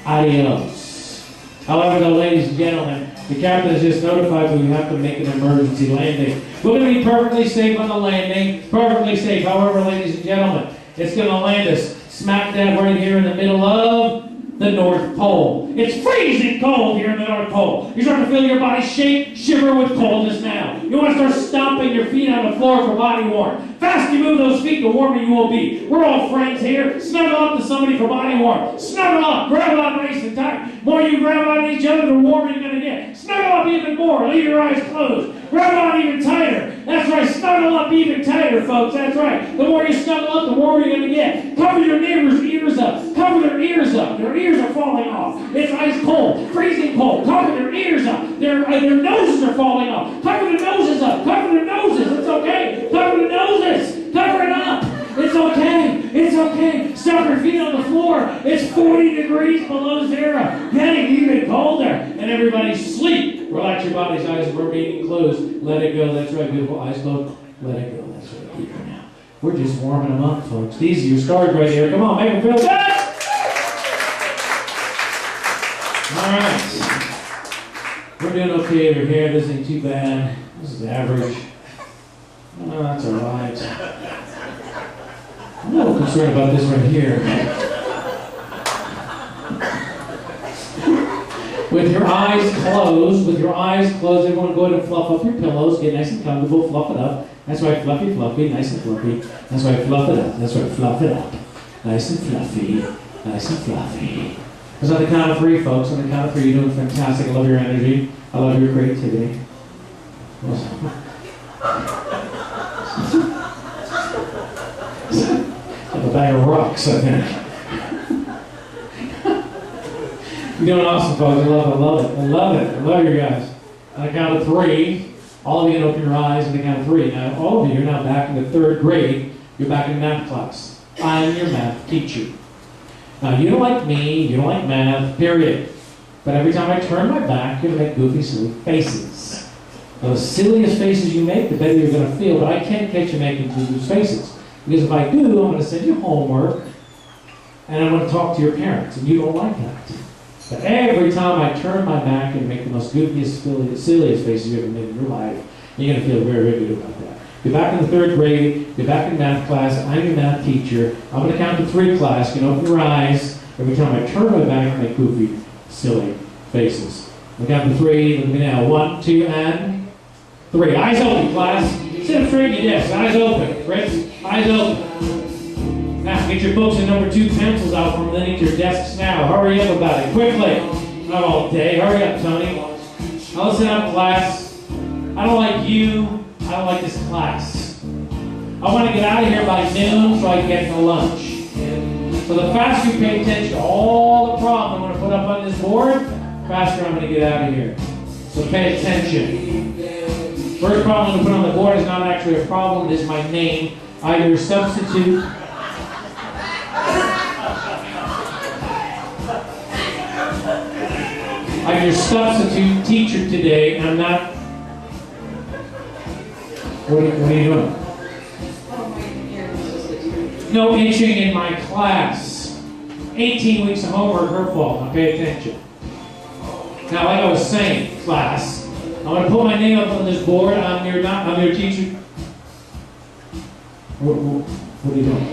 Adios. However, though, ladies and gentlemen, the captain has just notified that we have to make an emergency landing. We're going to be perfectly safe on the landing. Perfectly safe. However, ladies and gentlemen, it's going to land us smack dab right here in the middle of the North Pole. It's freezing cold here in the North Pole. You're starting to feel your body shake, shiver with coldness now. You want to start stomping your feet on the floor for body warmth. Faster you move those feet, the warmer you will be. We're all friends here. Snuggle up to somebody for body warmth. Snuggle up. Grab on nice and tight. The more you grab on each other, the warmer you're going to get. Snuggle up even more. Leave your eyes closed. Grab on even tighter. That's right. Snuggle up even tighter, folks. That's right. The more you snuggle up, the warmer you're going to get. Cover your neighbor's ears up. Cover their ears up. Their ears are falling off. It's ice cold. Freezing cold. Cover their ears up. Their noses are falling off. Cover their noses up. Cover their noses. It's okay. Cover the noses. Cover it up. It's okay. It's okay. Stop your feet on the floor. It's 40 degrees below zero. Getting even colder. And everybody sleep. Relax your body's eyes remaining closed. Let it go. That's right, beautiful. Eyes closed. Let it go. That's right. Deeper now. We're just warming them up, folks. These are your scars right here. Come on, make them feel good. All right. We're doing okay over here. This ain't too bad. This is average. Oh, that's all right. I'm a little concerned about this right here. With your eyes closed, everyone go ahead and fluff up your pillows. Get nice and comfortable, fluff it up. That's right, fluffy, fluffy, nice and fluffy. That's right, fluff it up. That's right, fluff it up. Nice and fluffy, nice and fluffy. Because on the count of three, folks, on the count of three, you're doing fantastic. I love your energy. I love your creativity. Like a bag of rocks, I think. You're doing awesome, folks. I love it. I love you guys. On the count of three, all of you can open your eyes on the count of three. Now, all of you are now back in the third grade. You're back in math class. I'm your math teacher. Now, you don't like me, you don't like math, period. But every time I turn my back, you're going to make goofy, silly faces. Now, the silliest faces you make, the better you're going to feel. But I can't catch you making goofy faces. Because if I do, I'm going to send you homework, and I'm going to talk to your parents, and you don't like that. But every time I turn my back and make the most goofiest, silliest faces you ever made in your life, you're going to feel very, very good about that. You're back in the third grade. You're back in math class. I'm your math teacher. I'm going to count to three, class. You can open your eyes. Every time I turn my back and make goofy, silly faces. I'll count to three. Look at me now. 1, 2, and 3. Eyes open, class. Sit up straight at your desk. Eyes open. Fritz, eyes open. Now, get your books and number 2 pencils out from underneath your desks now. Hurry up about it. Quickly. Not all day. Hurry up, Tony. Now listen up, class. I don't like you. I don't like this class. I want to get out of here by noon so I can get to lunch. So the faster you pay attention to all the problems I'm going to put up on this board, faster I'm going to get out of here. So pay attention. First problem I'm going to put on the board is not actually a problem, it is my name. I'm your substitute. I'm your substitute teacher today, and I'm not. What are you doing? No itching in my class. 18 weeks of homework, her fault. Now pay attention. Now, like I was saying, class, I'm going to put my name up on this board. I'm your teacher. What are you doing?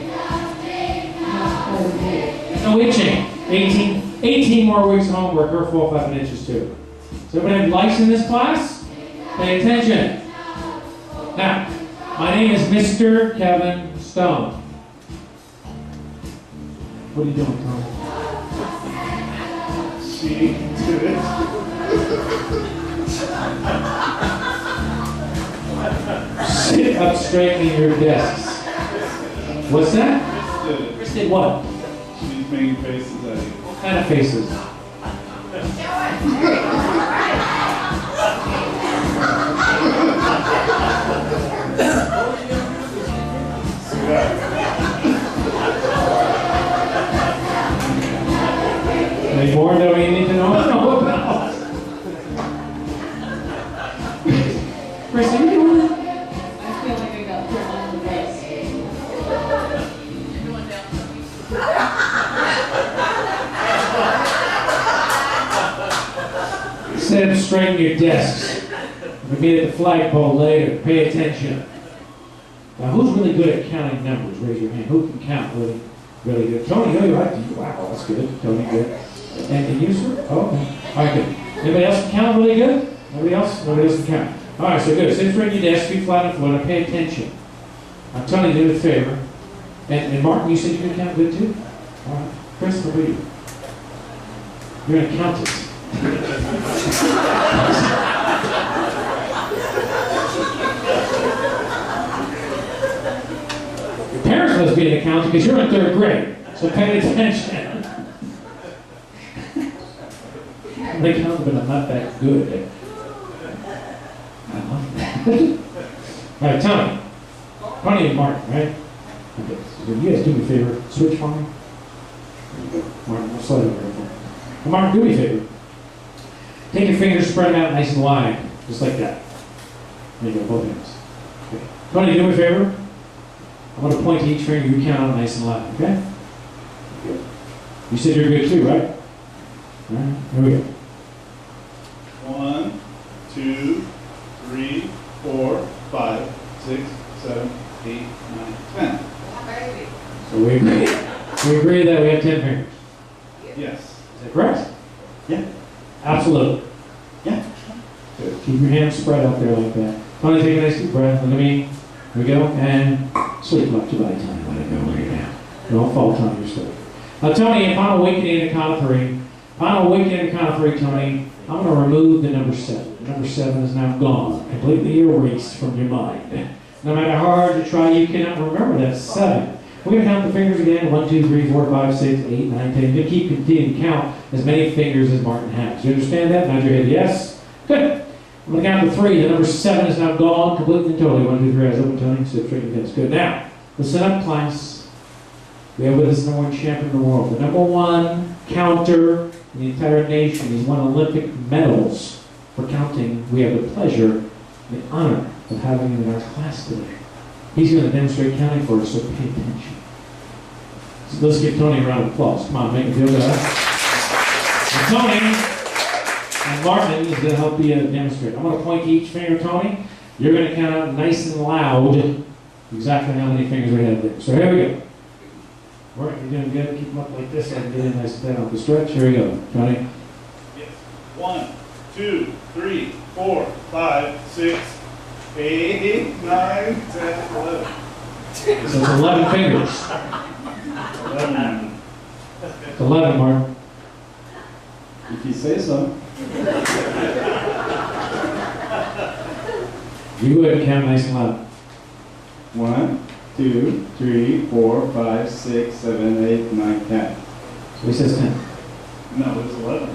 No itching. 18 more weeks of homework, her fault, 5 inches too. So everybody have lice in this class? Pay attention. Now, My name is Mr. Kevin Stone. What are you doing, Tom? She did it. Sit up straight in your desks. What's that? Did it. Chris did what? She's making faces at you. What kind of faces? Any more that we need to know about? Chris, are you doing it? I feel like I got put on the bus. Sit up straight in your desks. We'll meet at the flagpole later. Pay attention. Now, who's really good at counting numbers? Raise your hand. Who can count really, really good? Tony, oh, you're right. Wow, that's good. Tony, good. And you, sir? Oh, okay. All right, good. Anybody else can count really good? Nobody else? Nobody else can count. All right, so good. Sit straight in your desk, feet flat on the floor. Now, pay attention. Now, Tony, do me a favor. And Martin, you said you can count good too? All right. Chris, what are you? You're going to count it. Your parents must be an accountant because you're in 3rd grade. So pay attention. They count, but I'm not that good. I love that. All right, Tony. Tony and Martin, right? Okay. So you guys do me a favor. Switch for me. Martin, we'll slide over here. Well, Martin, do me a favor. Take your fingers, spread them out nice and wide. Just like that. There you go, both hands. Okay. Tony, do me a favor. I'm going to point to each finger. You count out nice and loud, okay? Good. You said you're good too, right? All right, here we go. 1, 2, 3, 4, 5, 6, 7, 8, 9, 10. So we agree. We agree that we have 10 fingers. Yes. Is that correct? Yeah. Absolutely. Yeah. Good. Keep your hands spread out there like that. Tony, take a nice deep breath. Look at me. Here we go. And sleep left your body, Tony. Let it go right now. Don't fall, Tony. You're still. Now, Tony, upon awakening in the count of 3, upon awakening in the count of 3, Tony, I'm going to remove the number 7. The number 7 is now gone, completely erased from your mind. No matter how hard you try, you cannot remember that 7. We're going to count the fingers again. 1, 2, 3, 4, 5, 6, 8, 9, 10. You're going to keep continuing to count as many fingers as Martin has. You understand that? Nod your head yes. Good. I'm going to count to 3. The number 7 is now gone, completely and totally. 1, 2, 3, eyes open, Tony. Sit straight in the Good. Now, listen up, class. We have with us the number 1 champion in the world. The number 1 counter in the entire nation. He's won Olympic medals for counting. We have the pleasure and the honor of having him in our class today. He's going to demonstrate counting for us, so pay attention. So let's give Tony a round of applause. Come on, make him feel good. And Tony and Martin is going to help you demonstrate. I'm going to point to each finger, Tony. You're going to count out nice and loud exactly how many fingers we have there. So here we go. All right, you're doing good. Keep them up like this. I can get in nice and down off the stretch. Here we go. Tony. Yes. 1, 2, 3, 4, 5, 6, 8, 9, 10, 11. So it's 11 fingers. 11. It's 11, Martin. If you say so. You go ahead and count nice and loud. 1, 2, 3, 4, 5, 6, 7, 8, 9, 10. So he says 10. No, it's 11.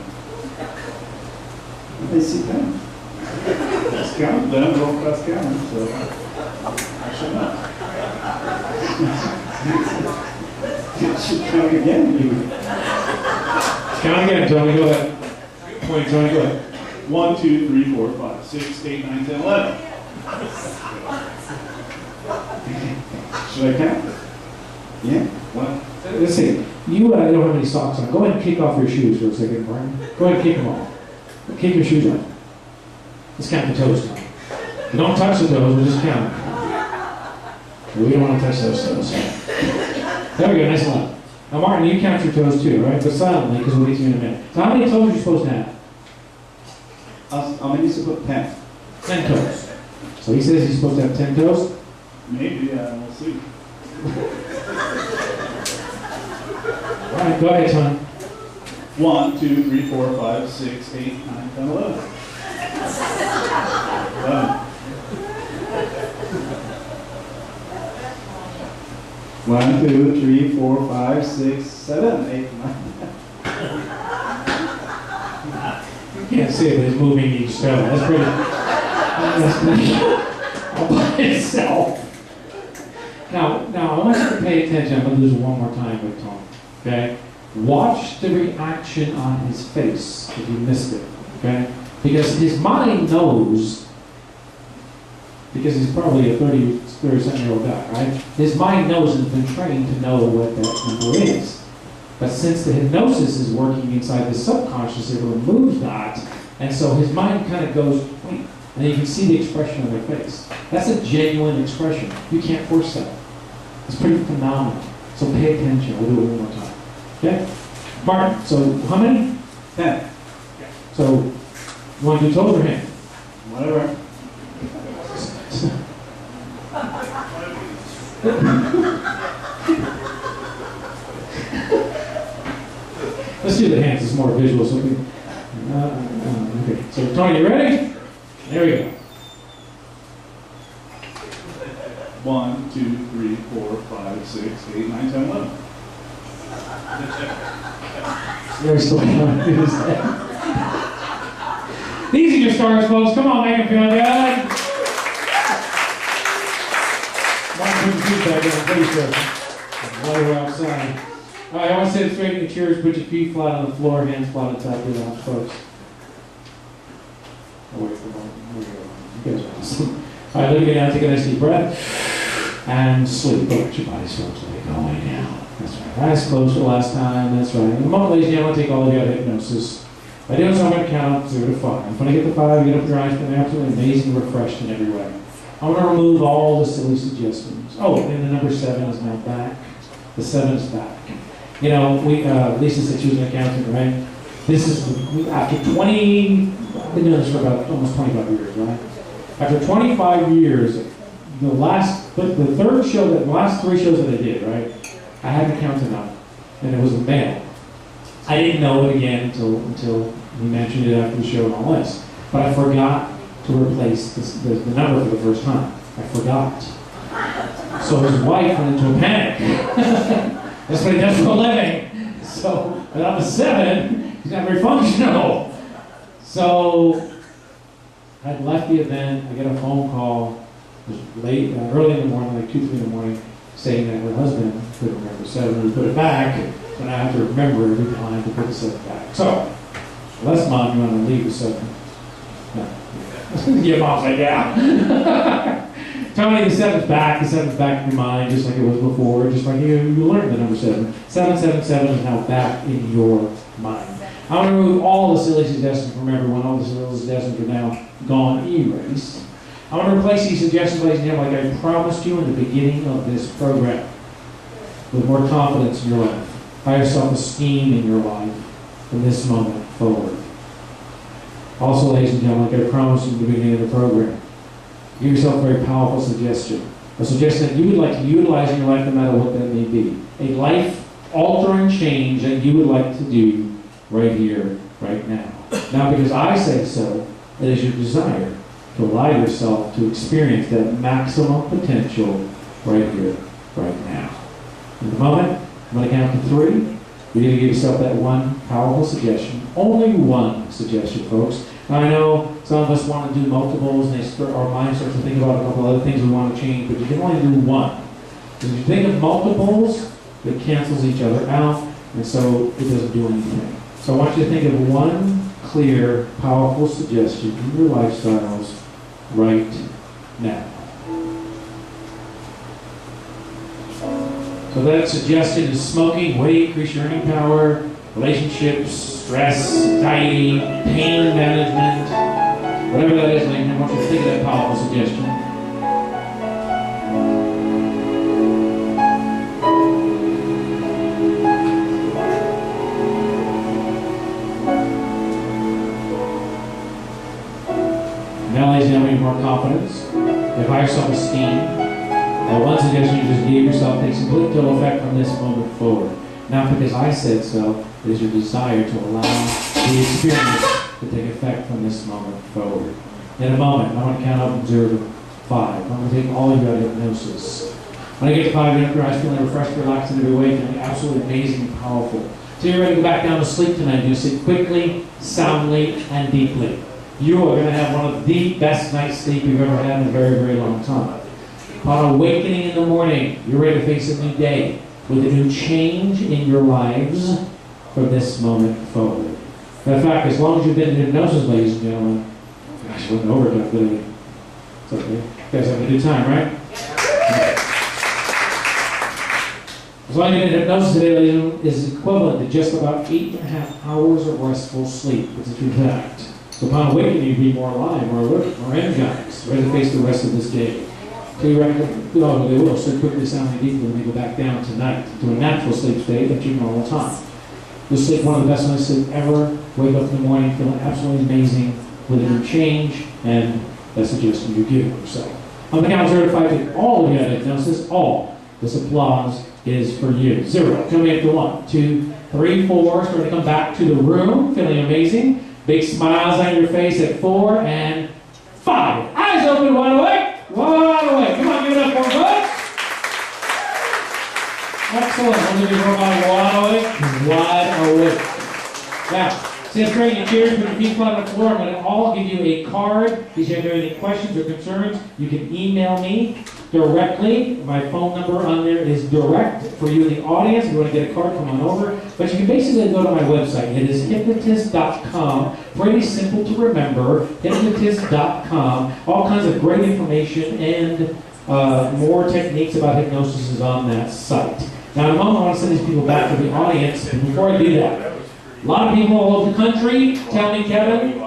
I see 10. Let's count them, real fast count. So, actually not. You should count again, you. Count again, Tony. Go ahead. Point, Tony. Go ahead. 1, 2, 3, 4, 5, 6, 8, 9, 10, 11. Should I count? Yeah? 1. Let's see. You don't have any socks on. Go ahead and kick off your shoes for a second, Martin. Go ahead and kick them off. Kick your shoes off. Let's count the toes, Tony. Don't touch the toes. We'll just count. We don't want to touch those toes. There we go. Nice and loud. Now, Martin, you count your toes too, right? But silently, because we'll get to you in a minute. So how many toes are you supposed to have? How many is to put 10? 10 toes. So he says he's supposed to have 10 toes. Maybe, we'll see. All right, go ahead, Tony. 1, 2, 3, 4, 5, 6, 8, 9, 10, 11. 1, 2, 3, 4, 5, 6, 7, 8, 9. You can't see it, but it's moving each toe. That's pretty all by itself. Now, I want you to pay attention. I'm going to do this one more time with Tom. Okay? Watch the reaction on his face if you missed it. Okay? Because his mind knows, because he's probably a 30-something-year-old guy, right? His mind knows and has been trained to know what that number is. But since the hypnosis is working inside the subconscious, it removes that. And so his mind kind of goes, wait, and you can see the expression on their face. That's a genuine expression. You can't force that. It's pretty phenomenal. So pay attention. We'll do it one more time. Okay? Martin, so how many? 10. So, you want to do toes or hand? Whatever. Let's do the hands. It's more visual. So we, okay. So, Tony, you ready? There we go. 1, 2, 3, 4, 5, 6, 8, 9, 10, 11. Very still trying to do this. These are your stars, folks. Come on, make them feel good. Mark, put your feet back down, please, sir. While we're outside. All right, I want to sit straight in the chairs. Put your feet flat on the floor, hands flat on top of your laps, folks. Oh, wait, come on. Here we go. You guys are awesome. All right, let me get down. Take a nice deep breath. And sleep. Let your body slowly go way down. That's right. Eyes closed for the last time. That's right. In a moment, ladies and gentlemen, I'll take all of you out of hypnosis. By doing so, I'm going to count 0 to 5. When I get to 5, you get up your eyes, feeling absolutely amazing, refreshed in every way. I want to remove all the silly suggestions. Oh, and the number 7 is now back. The 7 is back. You know, Lisa said she was an accountant, right? This is, after 20, I've been doing this for about almost 25 years, right? After 25 years, the last 3 shows that I did, right? I had an accountant on, and it was a male. I didn't know it again until he mentioned it after the show and all this. But I forgot to replace the number for the first time. I forgot. So his wife went into a panic. That's what he does for a living. So, but on the 7, he's not very functional. So, I'd left the event. I get a phone call. It was late, early in the morning, like 2, 3 in the morning, saying that her husband couldn't remember 7. We put it back, so now I have to remember every time to put the 7 back. So, unless Mom, you want to leave the 7. No. Your mom's like, yeah. Tony, the 7's back. The 7's back in your mind, just like it was before. Just like you learned the number 7. 777 is now back in your mind. I want to remove all the silly suggestions from everyone. All the silly suggestions are now gone, erased. I want to replace these suggestions, ladies and gentlemen, like I promised you in the beginning of this program, with more confidence in your life, higher self-esteem in your life from this moment forward. Also, ladies and gentlemen, like I promised you in the beginning of the program, give yourself a very powerful suggestion. A suggestion that you would like to utilize in your life no matter what that may be. A life-altering change that you would like to do right here, right now. Now, because I say so, it is your desire to allow yourself to experience that maximum potential right here, right now. In the moment, I'm going to count to 3. You're going to give yourself that one powerful suggestion. Only one suggestion, folks. Now, I know some of us want to do multiples, and our mind starts to think about a couple other things we want to change, but you can only do one. Because if you think of multiples, it cancels each other out, and so it doesn't do anything. So I want you to think of one clear, powerful suggestion in your lifestyles right now. So that suggestion is smoking, weight, increase your earning power, relationships, stress, anxiety, pain management, whatever that is. I want you to think of that powerful suggestion. Now, ladies and gentlemen, more confidence, you have higher self-esteem, One suggestion you just gave yourself takes complete total effect from this moment forward. Not because I said so, it is your desire to allow the experience to take effect from this moment forward. In a moment, I want to count up from 0 to 5. I'm going to take all of you out of hypnosis. When I get to 5, you have your eyes feeling refreshed, relaxed, and every way, feeling absolutely amazing and powerful. So you're ready to go back down to sleep tonight. You sleep quickly, soundly, and deeply. You are going to have one of the best night's sleep you've ever had in a very, very long time. Upon awakening in the morning, you're ready to face a new day with a new change in your lives from this moment forward. In fact, as long as you've been in hypnosis, ladies and gentlemen, gosh, we're over it, literally. It's okay. You guys have a good time, right? As long as you've been in hypnosis today, ladies and gentlemen, is equivalent to just about 8.5 hours of restful sleep. It's a true fact. So upon awakening, you'd be more alive, more alert, more energized, ready to face the rest of this day. So you recommend, they will, so quickly, soundly, deeply when they go back down tonight to a natural sleep state that you know all the time. You'll sleep one of the best nights sleep ever, wake up in the morning feeling absolutely amazing, with a new change, and that's the suggestion you give yourself. On the count of 0 to 5, take all of you out of hypnosis, all. This applause is for you. 0, coming up to 1, 2, 3, 4, starting to come back to the room, feeling amazing. Big smiles on your face at 4 and 5. Eyes open, wide awake. Wide awake. Come on, give it up for them, folks. Excellent. One of you go wide awake. Now, stand straight in your chairs, put your feet flat on the floor. I'm going to all give you a card. If you have any questions or concerns, you can email me directly. My phone number on there is direct for you in the audience. If you want to get a card, come on over. But you can basically go to my website. It is hypnotist.com. Pretty simple to remember. Hypnotist.com. All kinds of great information and more techniques about hypnosis is on that site. Now, in a moment, I want to send these people back to the audience. And before I do that, a lot of people all over the country tell me, Kevin,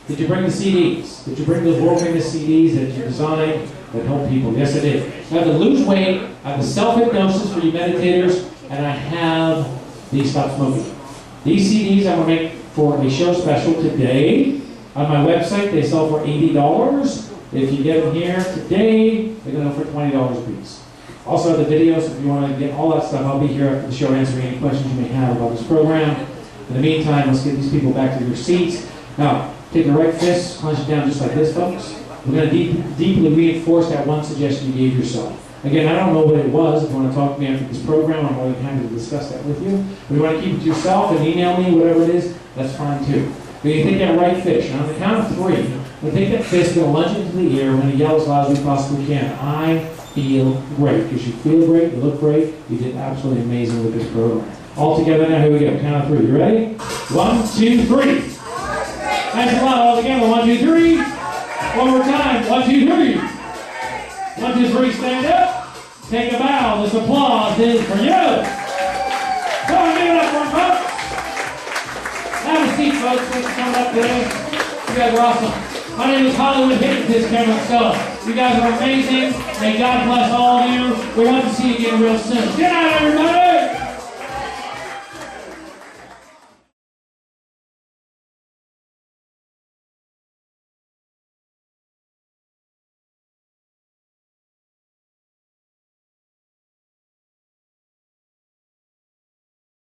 did you bring the CDs? Did you bring those world-famous CDs that you designed that help people? Yes, I did. I have the Lose Weight, I have the Self-Hypnosis for you meditators, and I have the Stop Smoking. These CDs I'm going to make for a show special today. On my website, they sell for $80. If you get them here today, they're going to go for $20 a piece. Also, the videos, if you want to get all that stuff, I'll be here after the show answering any questions you may have about this program. In the meantime, let's get these people back to their seats. Now, take your right fist, clench it down just like this, folks. We're going to deeply reinforce that one suggestion you gave yourself. Again, I don't know what it was. If you want to talk to me after this program, I'm more than happy to discuss that with you. If you want to keep it to yourself and email me, whatever it is, that's fine too. But you take that right fist. Now, on the count of 3, we're going to take that fist, we're going to lunge it into the air, we're going to yell as loud as we possibly can. I feel great. Because you feel great, you look great, you did absolutely amazing with this program. All together now, here we go. Count of 3. You ready? 1, 2, 3. Nice and loud. All together. 1, 2, 3. One more time. 1, 2, 3. 1, 2, 3. Stand up. Take a bow. This applause is for you. Come on, give it up for them, folks. Have a seat, folks. Thanks for coming up today. You guys are awesome. My name is Hollywood Hypnotist Kevin Stone. You guys are amazing. May God bless all of you. We hope to see you again real soon. Good night, everybody.